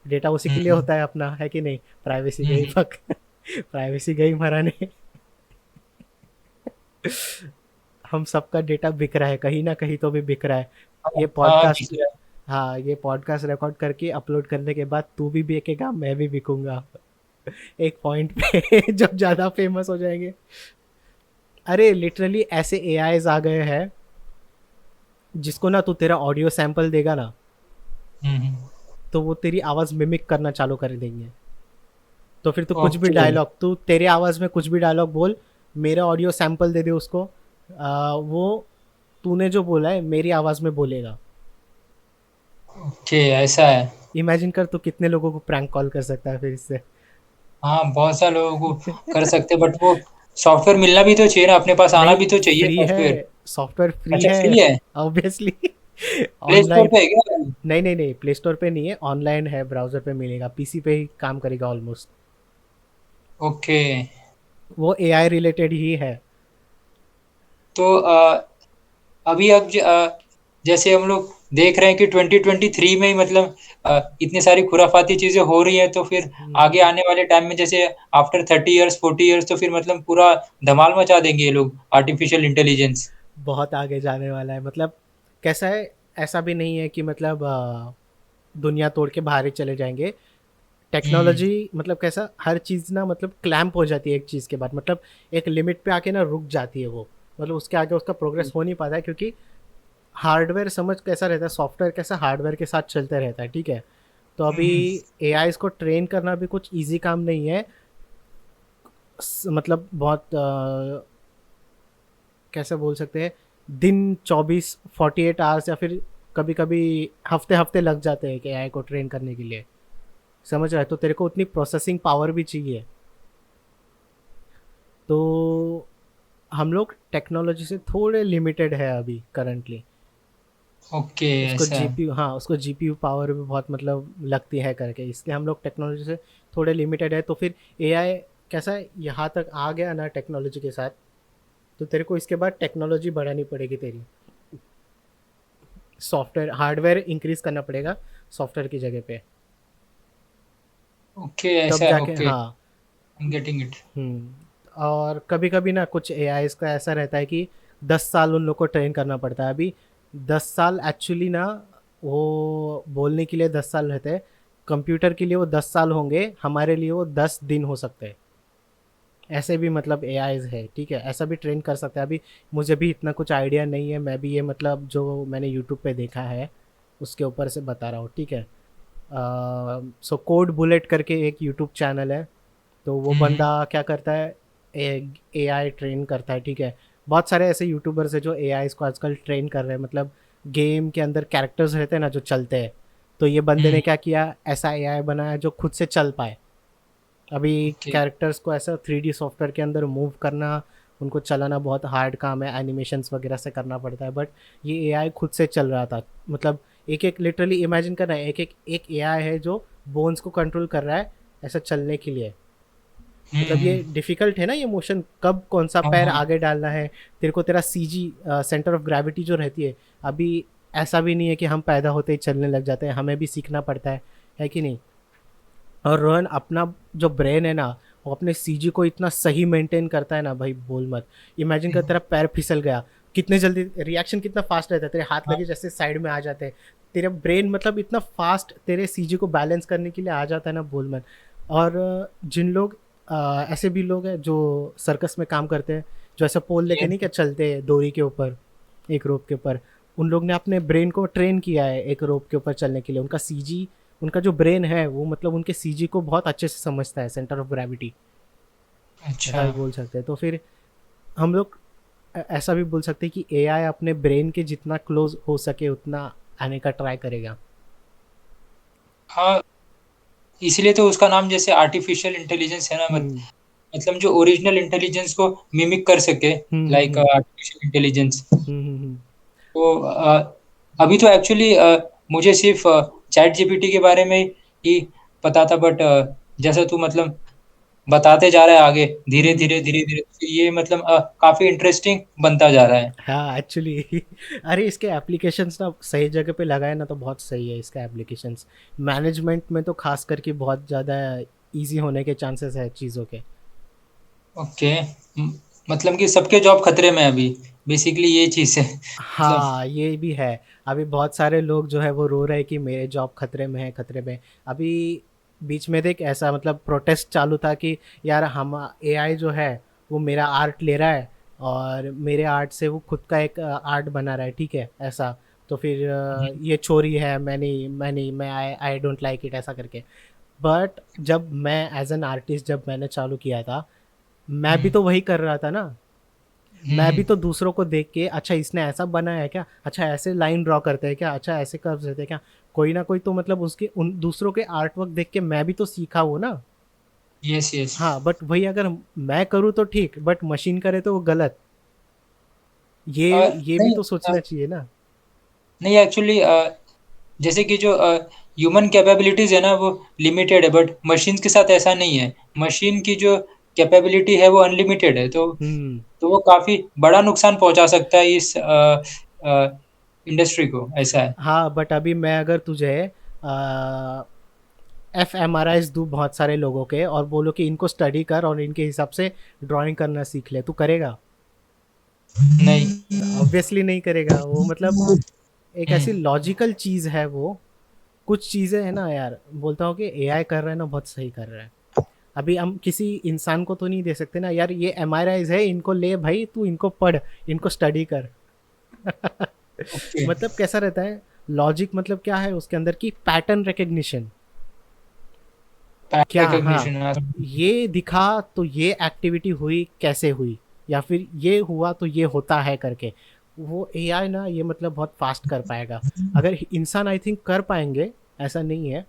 डेटा उसी के लिए हम्म। होता है अपना, है कि नहीं? प्राइवेसी गई हम्म। फक। प्राइवेसी गई मराने। हम सबका डेटा बिक रहा है कहीं ना कहीं, तो भी बिक रहा है। हाँ ये हाँ, पॉडकास्ट, दिख रहा है। हाँ, ये पॉडकास्ट रिकॉर्ड करके अपलोड करने के बाद तू भी बिकेगा, मैं भी बिकूंगा एक पॉइंट पे जब ज़्यादा फेमस हो जाएंगे। अरे लिटरली ऐसे एआईज आ गए हैं जिसको ना तू तेरा ऑडियो सैंपल देगा ना, हम्म। तो वो तेरी आवाज़ मिमिक करना चालू कर देंगे। तो फिर तू कुछ भी ओके। डायलॉग, तू तेरे आवाज़ में कुछ भी डायलॉग बोल, मेरा ऑडियो सैंपल दे दे उसको, वो तूने जो बोला है मेरी आवाज़ में बोलेगा। ओके, ऐसा है। इमेजिन कर तू कितने लोगों को प्रैंक कॉल कर सकता है फिर इससे। हाँ, बहुत सारे लोगों को कर सकते, बट वो सॉफ्टवेयर मिलना भी तो चाहिए ना, अपने पास आना नहीं, भी तो चाहिए फ्री है, सॉफ्टवेयर। सॉफ्टवेयर फ्री अच्छा, है, फ्री है? ऑब्वियसली। Play store online. पे है क्या? नहीं नहीं नहीं, प्ले स्टोर पे नहीं है, ऑनलाइन है, ब्राउज़र पे मिलेगा, पीसी पे ही काम करेगा ऑलमोस्ट। ओके। वो एआई रिलेटेड ही है। तो अभी अब जैसे हम लोग देख रहे हैं कि 2023 में ही मतलब इतनी सारी खुराफाती चीजें हो रही हैं, तो फिर आगे आने वाले टाइम में जैसे आफ्टर 30 इयर्स 40 इयर्स तो फिर मतलब पूरा धमाल मचा देंगे ये लोग, आर्टिफिशियल इंटेलिजेंस। बहुत आगे जाने वाला है, मतलब कैसा है, ऐसा भी नहीं है कि मतलब दुनिया तोड़ के बाहर ही चले जाएंगे। हम्म। टेक्नोलॉजी मतलब कैसा, हर चीज़ ना मतलब क्लैम्प हो जाती है एक चीज़ के बाद, मतलब एक लिमिट पे आके ना रुक जाती है वो। मतलब उसके आगे उसका प्रोग्रेस हो नहीं पाता है, क्योंकि हार्डवेयर समझ कैसा रहता है, सॉफ्टवेयर कैसा हार्डवेयर के साथ चलते रहता है, ठीक है। तो अभी हम्म। एआईज को ट्रेन करना भी कुछ इजी काम नहीं है। मतलब बहुत कैसे बोल सकते हैं, दिन 24-48 आवर्स या फिर कभी कभी हफ्ते हफ्ते लग जाते हैं कि एआई को ट्रेन करने के लिए। समझ रहा है? तो तेरे को उतनी प्रोसेसिंग पावर भी चाहिए। तो हम लोग टेक्नोलॉजी से थोड़े लिमिटेड है अभी करंटली। ओके, उसको ऐसा है। जीपीयू, हाँ, उसको जीपीयू पावर भी बहुत मतलब लगती है करके, इसलिए हम लोग टेक्नोलॉजी से थोड़े लिमिटेड है। तो फिर एआई कैसा है, यहाँ तक आ गया ना टेक्नोलॉजी के साथ, तो तेरे को इसके बाद टेक्नोलॉजी बढ़ानी पड़ेगी तेरी। सॉफ्टवेयर हार्डवेयर इंक्रीज करना पड़ेगा सॉफ्टवेयर की जगह पे, ओके, तब ऐसा है। जाके, ओके, हाँ। Getting it. और कभी कभी ना कुछ एआईज का ऐसा रहता है कि 10 साल उन लोग को ट्रेन करना पड़ता है। अभी 10 साल एक्चुअली ना, वो बोलने के लिए 10 साल रहते हैं, कंप्यूटर के लिए वो 10 साल होंगे, हमारे लिए वो 10 दिन हो सकते हैं। ऐसे भी मतलब एआईज है, ठीक है, ऐसा भी ट्रेन कर सकते हैं। अभी मुझे भी इतना कुछ आइडिया नहीं है, मैं भी ये मतलब जो मैंने यूट्यूब पे देखा है उसके ऊपर से बता रहा हूँ, ठीक है। सो कोड बुलेट करके एक यूट्यूब चैनल है। तो वो हम्म, बंदा क्या करता है, ए आई ट्रेन करता है, ठीक है। बहुत सारे ऐसे यूट्यूबर्स हैं जो ए आई को आजकल ट्रेन कर रहे हैं, मतलब गेम के अंदर कैरेक्टर्स रहते हैं ना जो चलते हैं। तो ये बंदे हम्म, ने क्या किया, ऐसा ए आई बनाया जो खुद से चल पाए। अभी ओके। कैरेक्टर्स को ऐसा 3D सॉफ्टवेयर के अंदर मूव करना, उनको चलाना बहुत हार्ड काम है, एनिमेशंस वगैरह से करना पड़ता है। बट ये एआई खुद से चल रहा था, मतलब एक एक लिटरली इमेजिन करना है, एक एआई है जो बोन्स को कंट्रोल कर रहा है ऐसा चलने के लिए। मतलब ये हम्म, डिफिकल्ट है ना, ये मोशन कब कौन सा हाँ पैर हाँ। आगे डालना है। तेरे को तेरा सीजी सेंटर ऑफ ग्रेविटी जो रहती है, अभी ऐसा भी नहीं है कि हम पैदा होते ही चलने लग जाते हैं, हमें भी सीखना पड़ता है कि नहीं। और रोहन, अपना जो ब्रेन है ना, वो अपने सीजी को इतना सही मेंटेन करता है ना भाई, बोल मत। इमेजिन कर तेरा पैर फिसल गया, कितने जल्दी रिएक्शन, कितना फास्ट रहता है, तेरे हाथ हाँ, लगे जैसे साइड में आ जाते हैं। तेरा ब्रेन मतलब इतना फास्ट तेरे सीजी को बैलेंस करने के लिए आ जाता है ना, बोल मत। और जिन लोग ऐसे भी लोग हैं जो सर्कस में काम करते हैं, जो ऐसा पोल लेके yes, नहीं क्या चलते हैं डोरी के ऊपर, एक रोप के ऊपर। उन लोग ने अपने ब्रेन को ट्रेन किया है एक रोप के ऊपर चलने के लिए। उनका सीजी, उनका जो ब्रेन है वो मतलब उनके सीजी को बहुत अच्छे से समझता है, सेंटर ऑफ ग्रेविटी, अच्छा। ऐसा भी बोल सकते हैं। तो फिर हम लोग ऐसा भी बोल सकते हैं कि एआई अपने ब्रेन के जितना क्लोज हो सके उतना आने का ट्राई करेगा। हाँ, इसलिए तो उसका नाम जैसे आर्टिफिशियल इंटेलिजेंस है ना, हम्म मतलब जो ओरिजिनल इंटेलिजेंस को मिमिक कर सके, हम्म हम्म लाइक हम्म आर्टिफिशियल इंटेलिजेंस। हम्म। तो अभी तो एक्चुअली मुझे सिर्फ चैट जीपीटी के बारे में ही पता था, बट जैसा तू मतलब बताते जा रहा है आगे, धीरे धीरे हम्म। धीरे धीरे, ये मतलब काफी इंटरेस्टिंग बनता जा रहा है। हाँ एक्चुअली अरे इसके एप्लीकेशंस ना सही जगह पे लगाए ना तो बहुत सही है इसका एप्लीकेशंस। मैनेजमेंट में तो खास करके बहुत ज़्यादा इजी होने के चांसेस है चीज़ों के। ओके। मतलब कि सबके जॉब खतरे में है अभी, बेसिकली ये चीज है मतलब। हाँ ये भी है। अभी बहुत सारे लोग जो है वो रो रहे हैं कि मेरे जॉब खतरे में है, खतरे में। अभी बीच में देख ऐसा मतलब प्रोटेस्ट चालू था कि यार हम एआई जो है वो मेरा आर्ट ले रहा है और मेरे आर्ट से वो खुद का एक आर्ट बना रहा है, ठीक है ऐसा। तो फिर ये चोरी है, मैं नहीं मैं आई डोंट लाइक इट ऐसा करके। बट जब मैं एज एन आर्टिस्ट जब मैंने चालू किया था, मैं भी हम्म, तो वही कर रहा था ना। मैं भी हम्म, तो दूसरों को देख के, अच्छा इसने ऐसा बनाया है क्या, अच्छा ऐसे लाइन ड्रॉ करते हैं क्या, अच्छा ऐसे कर्व्स रहते हैं क्या, कोई ना कोई तो मतलब उसके उन दूसरों के आर्ट वर्क देख के मैं भी तो सीखा वो ना। Yes yes. हाँ बट वही अगर मैं करूँ तो ठीक, बट मशीन करे तो वो गलत। ये भी नहीं, तो सोचना चाहिए ना। नहीं एक्चुअली जैसे कि जो ह्यूमन कैपेबिलिटीज है ना वो लिमिटेड है, बट मशीन के साथ ऐसा नहीं है। मशीन की जो कैपेबिलिटी है वो अनलिमिटेड है, हम्म। तो वो काफी बड़ा नुकसान पहुंचा सकता है इस इंडस्ट्री को, ऐसा है। हाँ बट अभी मैं अगर तुझे एफ एम आर आईज दूँ बहुत सारे लोगों के और बोलो कि इनको स्टडी कर और इनके हिसाब से ड्राइंग करना सीख ले, तू करेगा? नहीं। ऑब्वियसली नहीं करेगा वो, मतलब एक ऐसी हम्म, लॉजिकल चीज़ है वो। कुछ चीज़ें हैं ना यार, बोलता हूँ कि एआई कर रहा है ना बहुत सही कर रहा है। अभी हम किसी इंसान को तो नहीं दे सकते ना यार, ये एम है इनको ले भाई, तू इनको पढ़, इनको स्टडी कर ओके। मतलब कैसा रहता है लॉजिक, मतलब क्या है उसके अंदर की पैटर्न रिकग्निशन। पैटर्न क्या, हाँ, रिकॉग्निशन। ये दिखा तो ये एक्टिविटी हुई कैसे हुई, या फिर ये हुआ तो ये होता है करके। वो एआई ना ये मतलब बहुत फास्ट कर पाएगा। अगर इंसान आई थिंक कर पाएंगे, ऐसा नहीं है।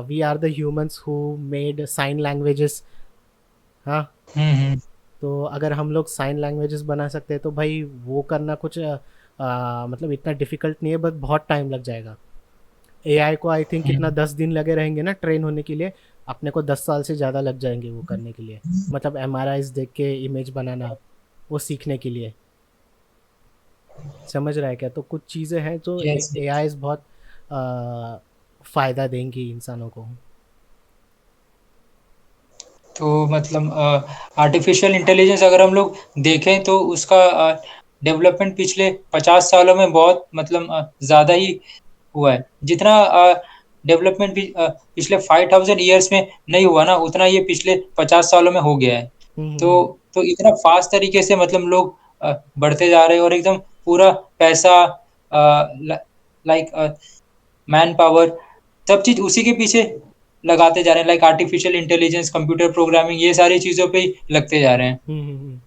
We are the humans who made sign languages. हाँ, हम्म, तो अगर हम लोग साइन लैंग्वेजेस बना सकते हैं तो भाई वो करना कुछ मतलब इतना डिफिकल्ट नहीं है, बस बहुत टाइम लग जाएगा। एआई को आई थिंक कितना हम्म, 10 दिन लगे रहेंगे ना ट्रेन होने के लिए, अपने को 10 साल से ज़्यादा लग जाएंगे वो करने के लिए। मतलब एम देख के इमेज बनाना, वो सीखने के लिए। समझ रहा है क्या? तो कुछ चीज़ें हैं जो यस। एआई बहुत फ़ायदा देंगी इंसानों को। तो मतलब आर्टिफिशियल इंटेलिजेंस अगर हम लोग देखें तो उसका डेवलपमेंट पिछले 50 सालों में बहुत मतलब ज़्यादा ही हुआ है। जितना डेवलपमेंट भी पिछले 5000 ईयर्स में नहीं हुआ ना, उतना ये पिछले 50 सालों में हो गया है। तो हम्म। तो इतना फास्ट तरीके से मतलब लोग बढ़ते जा रहे हैं, और एकदम पूरा पैसा, लाइक मैन पावर, सब चीज़ उसी के पीछे लगाते जा रहे हैं, like artificial intelligence, computer programming, ये सारी चीज़ों पे ही लगते जा रहे हैं। हम्म।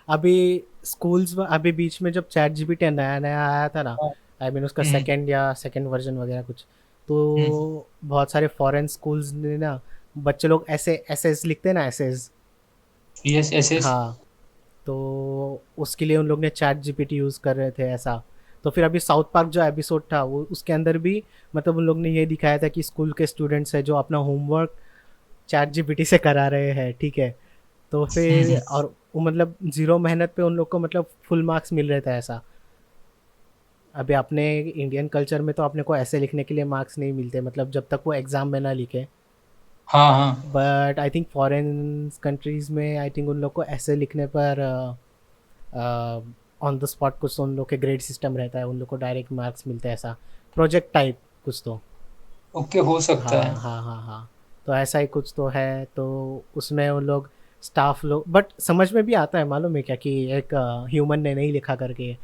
अभी स्कूल्स में अभी बीच में जब चैट जीपीटी नया नया आया था ना, हाँ। आई मीन उसका हम्म सेकंड वर्जन वगैरह कुछ, हम्म तो बहुत सारे फॉरेन स्कूल्स ने ना, बच्चे लोग ऐसे एसेस लिखते हैं ना, एसेस। Yes S S. हाँ, तो उसके लिए उन लोग ने चैट जीपीटी यूज़ कर रहे थे ऐसा। तो फिर अभी साउथ पार्क जो एपिसोड था वो उसके अंदर भी मतलब उन लोग ने ये दिखाया था कि स्कूल के स्टूडेंट्स हैं जो अपना होमवर्क चैट जीपीटी से करा रहे हैं, ठीक है। तो फिर हम्म। और वो मतलब ज़ीरो मेहनत पे उन लोग को मतलब फुल मार्क्स मिल रहे थे ऐसा। अभी अपने इंडियन कल्चर में तो अपने को ऐसे लिखने के लिए मार्क्स नहीं मिलते, मतलब जब तक वो एग्ज़ाम में ना लिखे। हाँ हाँ। But I think foreign countries में आई थिंक उन लोग को ऐसे लिखने पर ऑन द स्पॉट कुछ तो उन लोग के ग्रेड सिस्टम रहता है, उन लोग को डायरेक्ट मार्क्स मिलते हैं ऐसा, प्रोजेक्ट टाइप कुछ तो। ओके, हो सकता है। हाँ हाँ हाँ हाँ। तो ऐसा ही कुछ तो है, तो उसमें उन लोग स्टाफ लोग, बट समझ में भी आता है मालूम है क्या, कि एक ह्यूमन ने नहीं लिखा करके,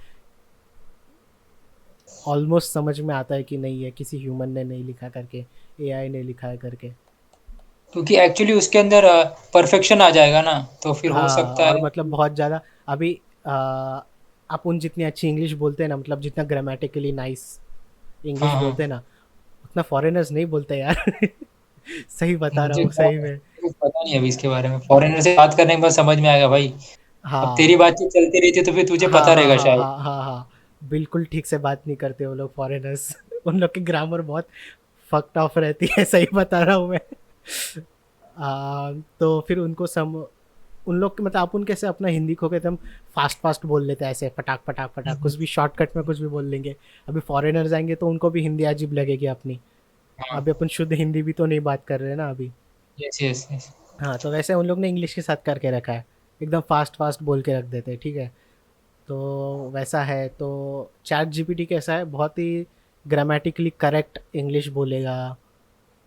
ऑलमोस्ट समझ में आता है कि नहीं है किसी ह्यूमन ने नहीं लिखा करके, एआई ने लिखा है करके। क्योंकि एक्चुअली उसके अंदर परफेक्शन आ जाएगा ना, तो फिर हो हाँ, सकता और है मतलब कि। बहुत ज़्यादा अभी अपन जितनी अच्छी इंग्लिश बोलते हैं ना, मतलब जितना ग्रामेटिकली नाइस इंग्लिश हाँ बोलते हैं हाँ। ना, उतना फॉरेनर्स नहीं बोलते यार। सही बता रहा मुझे हूँ, क्या, सही में। मुझे कुछ पता नहीं अभी इसके बारे में, फॉरेनर से बात करने के बाद समझ में आएगा भाई। अब तेरी हाँ बातचीत चलती रहती है तो फिर तुझे हाँ पता हाँ रहेगा हाँ शायद। हाँ हाँ हाँ। बिल्कुल ठीक से बात नहीं करते वो लोग फॉरेनर्स। उन लोग की ग्रामर बहुत फक्ड ऑफ रहती है, सही बता रहा हूँ मैं। तो फिर उनको सम उन लोग के मतलब अपन कैसे अपना हिंदी को के एकदम फास्ट फास्ट बोल लेते हैं ऐसे, फटाक फटाक फटाक, कुछ भी शॉर्टकट में कुछ भी बोल लेंगे। अभी फॉरेनर्स आएंगे तो उनको भी हिंदी अजीब लगेगी अपनी। हाँ। अभी अपन शुद्ध हिंदी भी तो नहीं बात कर रहे हैं ना अभी। Yes yes yes. हाँ, तो वैसे उन लोग ने इंग्लिश के साथ करके रखा है, एकदम फास्ट फास्ट बोल के रख देते हैं, ठीक है। तो वैसा है, तो चैट जीपीटी कैसा है, बहुत ही ग्रामेटिकली करेक्ट इंग्लिश बोलेगा,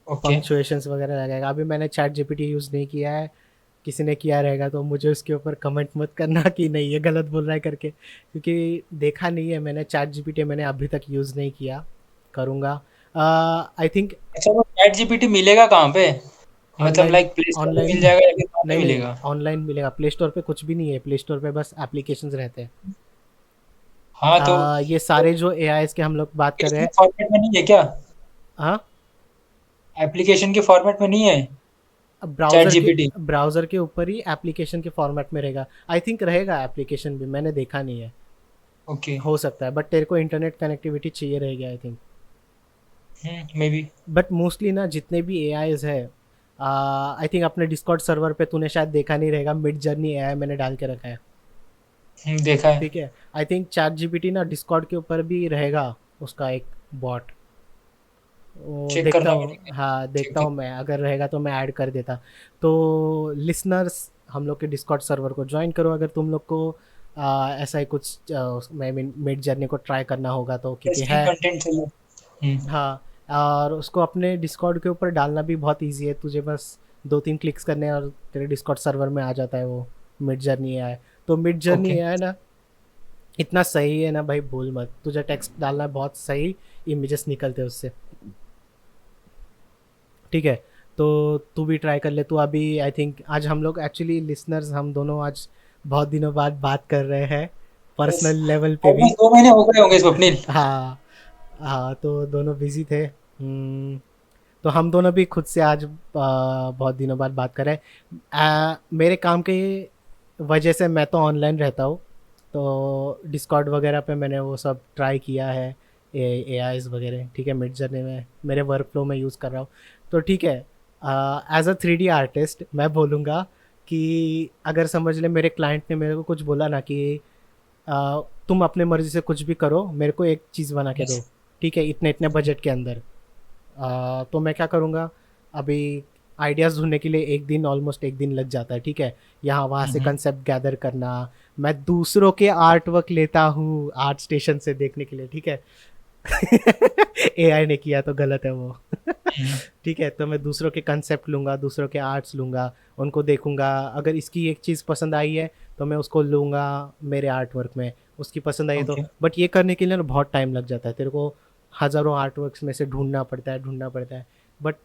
ओके। पंक्चुएशंस वगैरह लगाएगा। अभी मैंने चैट जीपीटी यूज़ नहीं किया है, किसी ने किया रहेगा तो मुझे उसके ऊपर कमेंट मत करना कि नहीं ये गलत बोल रहा है करके, क्योंकि देखा नहीं है मैंने चैट जीपीटी, मैंने अभी तक यूज़ नहीं किया। करूँगा आई थिंक। अच्छा, वो चैट जीपीटी मिलेगा कहाँ पे? मतलब ऑनलाइन लाइक प्ले स्टोर में ऑनलाइन मिल जाएगा या फिर कहाँ पे नहीं नहीं, मिलेगा? ऑनलाइन मिलेगा। प्ले स्टोर पे कुछ भी नहीं है, प्ले स्टोर पे बस एप्लीकेशंस रहते हैं। हाँ तो ये सारे जो एआईज के हम लोग बात कर रहे इसके हैं। फॉर्मेट में नहीं है क्या? हाँ, एप्लीकेशन के फॉर्मेट में नहीं है अब चैट ब्राउज़र के जीपीटी? ब्राउज़र के ऊपर ही एप्लीकेशन के फॉर्मेट में रहेगा, आई थिंक रहेगा एप्लीकेशन भी, मैंने देखा नहीं है। ओके। हो सकता है, बट तेरे को इंटरनेट कनेक्टिविटी चाहिए रहेगी I think. May be. But mostly ना जितने भी ए आईज है, आई थिंक अपने डिस्कॉर्ड सर्वर पे तूने शायद देखा नहीं रहेगा, मिड जर्नी ए आई मैंने डाल के रखा है, देखा है। ठीक है। आई थिंक चैट जीपीटी ना डिस्कॉर्ड के ऊपर भी रहेगा, उसका एक बॉट। वो चेक देखता करना हूँ, पड़ेगा। हाँ ठीक देखता हूँ ठीक। मैं, अगर रहेगा तो मैं ऐड कर देता। तो लिसनर्स, हम लोग के डिस्कॉर्ड सर्वर को ज्वाइन करो अगर तुम लोग को ऐसा ही कुछ मैं मीन मिड जर्नी को ट्राई करना होगा तो, क्योंकि इंटरेस्टिंग है। कंटेंट चाहिए। हाँ, और उसको अपने डिस्कॉर्ड के ऊपर डालना भी बहुत ईजी है, तुझे बस 2-3 क्लिक्स करने हैं और तेरे डिस्कॉर्ड सर्वर में आ जाता है वो मिड जर्नी है। तो मिड जर्नी ओके। है ना, इतना सही है ना भाई, भूल मत, तुझे टेक्स्ट डालना है बहुत सही, इमेजेस निकलते हैं उससे, ठीक है। तो तू भी ट्राई कर ले। तू अभी आई थिंक आज हम लोग एक्चुअली लिसनर्स हम दोनों आज बहुत दिनों बाद बात कर रहे हैं, यस। पर्सनल लेवल पे भी। ऑलमोस्ट 2 महीने हो गए होंगे स्वप्निल। हाँ हाँ, तो दोनों बिजी थे। तो हम दोनों भी खुद से आज बहुत दिनों बाद बात कर रहे हैं। मेरे काम के वजह से मैं तो ऑनलाइन रहता हूँ, तो डिस्कॉर्ड वगैरह पे मैंने वो सब ट्राई किया है, ए आईज वगैरह, ठीक है। मिड जर्नी में मेरे वर्क फ्लो में यूज़ कर रहा हूँ, तो ठीक है। एज अ 3D आर्टिस्ट मैं बोलूँगा कि अगर समझ ले मेरे क्लाइंट ने मेरे को कुछ बोला ना कि तुम अपने मर्ज़ी से कुछ भी करो, मेरे को एक चीज़ बना के यस। दो, ठीक है, इतने इतने बजट के अंदर। तो मैं क्या करूँगा, अभी आइडियाज़ ढूँढने के लिए एक दिन, ऑलमोस्ट एक दिन लग जाता है, ठीक है। यहाँ वहाँ से कंसेप्ट गैदर करना, मैं दूसरों के आर्ट वर्क लेता हूँ आर्ट स्टेशन से देखने के लिए, ठीक है। एआई ने किया तो गलत है वो। ठीक है, तो मैं दूसरों के कंसेप्ट लूँगा, दूसरों के आर्ट्स लूँगा, उनको देखूँगा, अगर इसकी एक चीज़ पसंद आई है तो मैं उसको लूँगा मेरे आर्ट वर्क में, उसकी पसंद आई है तो। ओके। बट ये करने के लिए ना बहुत टाइम लग जाता है तेरे को, हज़ारों आर्टवर्क्स में से ढूंढना पड़ता है। बट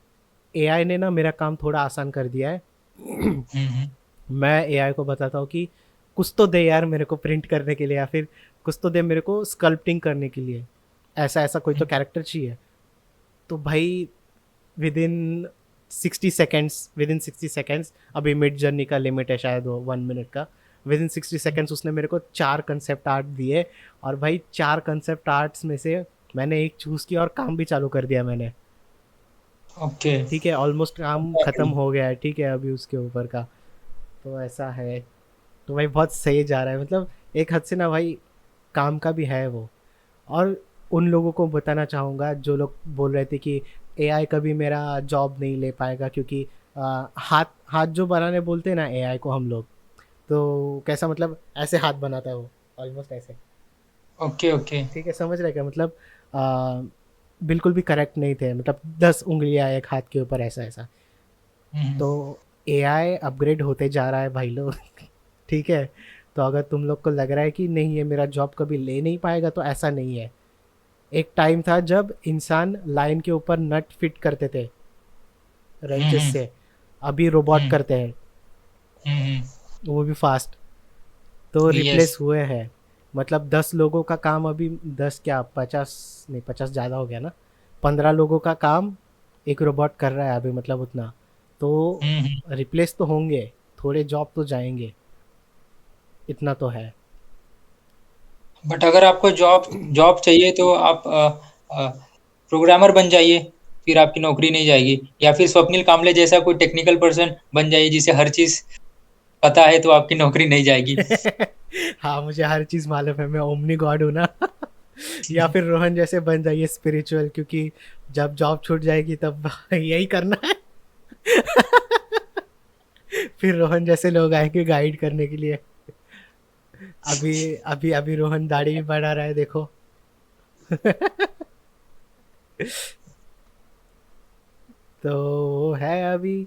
एआई ने ना मेरा काम थोड़ा आसान कर दिया है। हम्म। मैं एआई को बताता हूँ कि कुछ तो दे यार मेरे को प्रिंट करने के लिए, या फिर कुछ तो दे मेरे को स्कल्पटिंग करने के लिए, ऐसा ऐसा कोई तो कैरेक्टर चाहिए। तो भाई विद इन 60 सेकेंड्स, अभी मिड जर्नी का लिमिट है शायद वो 1 मिनट का, विद इन 60 सेकेंड्स उसने मेरे को 4 कंसेप्ट आर्ट दिए। और भाई 4 कंसेप्ट आर्ट्स में से मैंने एक चूज़ किया और काम भी चालू कर दिया मैंने। ओके। ठीक है, ऑलमोस्ट काम ख़त्म हो गया है, ठीक है, अभी उसके ऊपर का। तो ऐसा है। तो भाई बहुत सही जा रहा है, मतलब एक हद से ना भाई काम का भी है वो। और उन लोगों को बताना चाहूँगा जो लोग बोल रहे थे कि एआई कभी मेरा जॉब नहीं ले पाएगा, क्योंकि हाथ हाथ जो बनाने बोलते हैं ना एआई को हम लोग, तो कैसा मतलब ऐसे हाथ बनाता है वो, ऑलमोस्ट ऐसे। ओके। ओके। ठीक है, समझ रहे क्या मतलब। आ, बिल्कुल भी करेक्ट नहीं थे, मतलब 10 उंगलियां एक हाथ के ऊपर, ऐसा ऐसा। हम्म। तो एआई अपग्रेड होते जा रहा है भाई लोग। ठीक है। तो अगर तुम लोग को लग रहा है कि नहीं ये मेरा जॉब कभी ले नहीं पाएगा, तो ऐसा नहीं है। एक टाइम था जब इंसान लाइन के ऊपर नट फिट करते थे रेंचेस हम्म। से, अभी रोबोट हम्म। करते हैं, हम्म। वो भी फास्ट। तो यस। रिप्लेस हुए हैं। मतलब 10 लोगों का काम अभी, 10 क्या 50, नहीं 50 ज़्यादा हो गया ना, 15 लोगों का काम एक रोबोट कर रहा है अभी, मतलब उतना। तो हम्म। रिप्लेस तो होंगे, थोड़े जॉब तो जाएंगे, इतना तो है। बट अगर आपको जॉब जॉब चाहिए तो आप प्रोग्रामर बन जाइए, फिर आपकी नौकरी नहीं जाएगी। या फिर स्वप्निल कामले जैसा कोई टेक्निकल पर्सन बन जाइए जिसे हर चीज पता है, तो आपकी नौकरी नहीं जाएगी। हाँ, मुझे हर चीज़ मालूम है, मैं ओमनी गॉड हूँ ना। या फिर रोहन जैसे बन जाइए स्पिरिचुअल, क्योंकि जब जॉब छूट जाएगी तब यही करना है। फिर रोहन जैसे लोग आएंगे गाइड करने के लिए। अभी अभी अभी रोहन दाढ़ी भी बढ़ा रहा है, देखो। तो वो है अभी।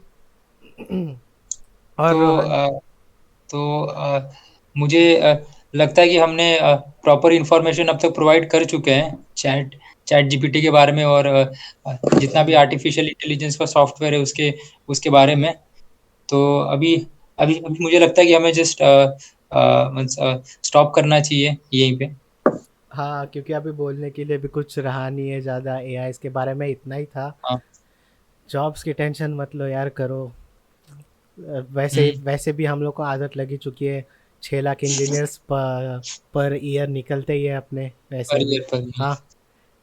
और तो रोहन। तो मुझे लगता है कि हमने प्रॉपर इंफॉर्मेशन अब तक प्रोवाइड कर चुके हैं चैट चैट जीपीटी के बारे में, और जितना भी आर्टिफिशियल इंटेलिजेंस का सॉफ्टवेयर है उसके उसके बारे में। तो अभी अभी अभी मुझे लगता है कि हमें जस्ट स्टॉप करना चाहिए यहीं पे। हाँ, क्योंकि अभी बोलने के लिए भी कुछ रहा नहीं है ज़्यादा, एआई के बारे में इतना ही था। हाँ। जॉब्स की टेंशन मत लो यार, करो। वैसे हम्म। वैसे भी हम लोग को आदत लगी चुकी है। 6 लाख इंजीनियर्स पर ईयर निकलते ही है अपने, पर वैसे भी। ईयर पर। हाँ।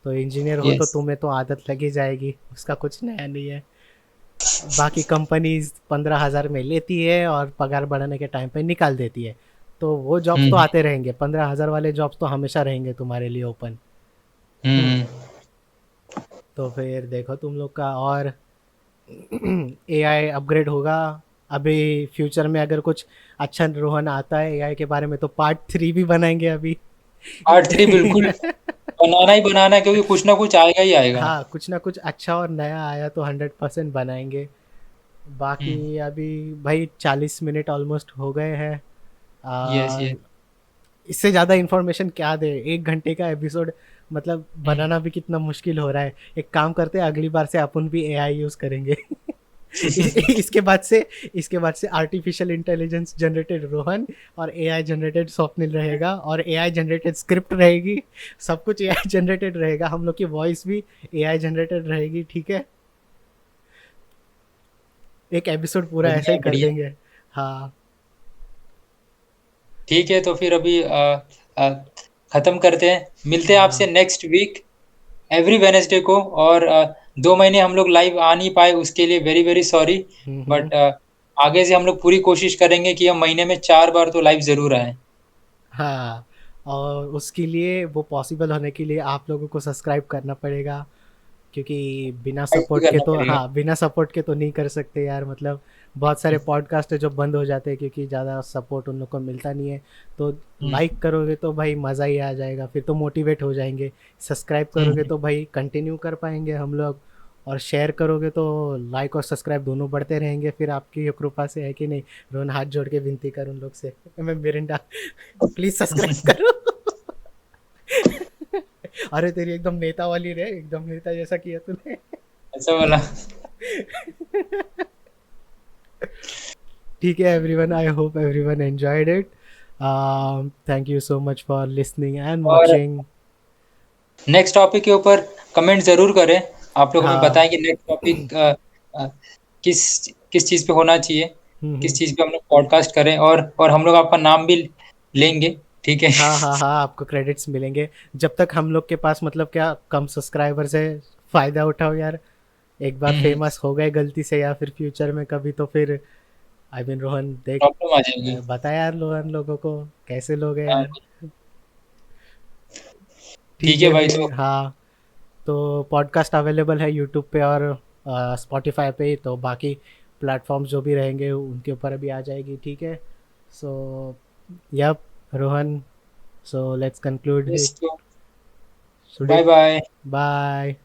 तो इंजीनियर हो तो यस। तुम्हें तो आदत लगी जाएगी, उसका कुछ नया नहीं है। बाकी कंपनीज 15,000 में लेती है और पगार बढ़ाने के टाइम पे निकाल देती है। तो वो जॉब्स तो हम्म। आते रहेंगे, 15,000 वाले जॉब्स तो हमेशा रहेंगे तुम्हारे लिए ओपन। हम्म। तो फिर देखो तुम लोग का, और एआई अपग्रेड होगा। अभी फ्यूचर में अगर कुछ अच्छा रोहन आता है एआई के बारे में, तो पार्ट 3 भी बनाएंगे अभी। पार्ट 3 बिल्कुल बनाना ही बनाना है, क्योंकि कुछ ना कुछ आएगा ही आएगा। हाँ, कुछ ना कुछ अच्छा और नया आया तो 100% बनाएंगे। हम्म। बाकी अभी भाई 40 मिनट ऑलमोस्ट हो गए हैं। यस। आ, यस। इससे ज़्यादा इन्फॉर्मेशन क्या दे, 1 घंटे का एपिसोड मतलब हम्म। बनाना भी कितना मुश्किल हो रहा है। एक काम करते हैं, अगली बार से अपन भी एआई यूज़ करेंगे। इसके बाद से, आर्टिफिशियल इंटेलिजेंस जनरेटेड रोहन और एआई जनरेटेड स्वप्निल रहेगा, और एआई जनरेटेड स्क्रिप्ट रहेगी। सब कुछ एआई जनरेटेड रहेगा, हम लोग की वॉइस भी एआई जनरेटेड रहेगी, ठीक है। एक एपिसोड पूरा ऐसा बढ़िया ही है, कर बढ़िया। देंगे। हाँ। ठीक है, तो फिर अभी अ, खत्म करते हैं, मिलते हैं आपसे हाँ। नेक्स्ट वीक एवरी वेनेसडे को। और 2 महीने हम लोग लाइव आ नहीं पाए, उसके लिए very very sorry. Hmm. But आगे से हम लोग पूरी कोशिश करेंगे कि हम महीने में 4 बार तो लाइव जरूर आए। हाँ, और उसके लिए, वो पॉसिबल होने के लिए आप लोगों को सब्सक्राइब करना पड़ेगा, क्योंकि बिना लाइव भी सपोर्ट के करना तो, पड़ेगा। हाँ, बिना सपोर्ट के तो नहीं कर सकते यार, मतलब बहुत सारे पॉडकास्ट है जो बंद हो जाते हैं क्योंकि ज़्यादा सपोर्ट उन लोग को मिलता नहीं है। तो हम्म। लाइक करोगे तो भाई मज़ा ही आ जाएगा, फिर तो मोटिवेट हो जाएंगे। सब्सक्राइब करोगे हम्म। तो भाई कंटिन्यू कर पाएंगे हम लोग। और शेयर करोगे तो लाइक और सब्सक्राइब दोनों बढ़ते रहेंगे, फिर आपकी ये कृपा से, है कि नहीं। रोहन, हाथ जोड़ के विनती कर उन लोग से, मैं मिरिंडा, प्लीज़ सब्सक्राइब करो। अरे तेरी एकदम नेता वाली रे, एकदम नेता जैसा किया तूने। ऐसा बोला। ठीक है everyone, I hope everyone enjoyed it. Thank you so much for listening and और वॉचिंग। नेक्स्ट टॉपिक के ऊपर कमेंट जरूर करें। आप लोग हमें हाँ। बताएं कि नेक्स्ट टॉपिक किस किस चीज पे होना चाहिए, किस हम्म। चीज पे हम लोग पॉडकास्ट करें, और हम लोग आपका नाम भी लेंगे, ठीक है। हाँ हाँ हाँ, आपको क्रेडिट्स मिलेंगे। जब तक हम लोग के पास मतलब क्या कम सब्सक्राइबर्स है, फायदा उठाओ यार। एक बार हम्म। फेमस हो गए गलती से या फिर फ्यूचर में कभी, तो फिर आई मीन रोहन देख, प्रॉब्लम आ जाएगी। बता यार रोहन लोगों को कैसे लोग हैं हाँ, यार। ठीक ठीक है है भाई। तो फिर, हाँ। तो पॉडकास्ट अवेलेबल है यूट्यूब पे और स्पॉटिफाई पे, तो बाकी प्लेटफॉर्म्स जो भी रहेंगे उनके ऊपर भी आ जाएगी, ठीक है। So yup Rohan, so let's conclude by today. Bye. Bye.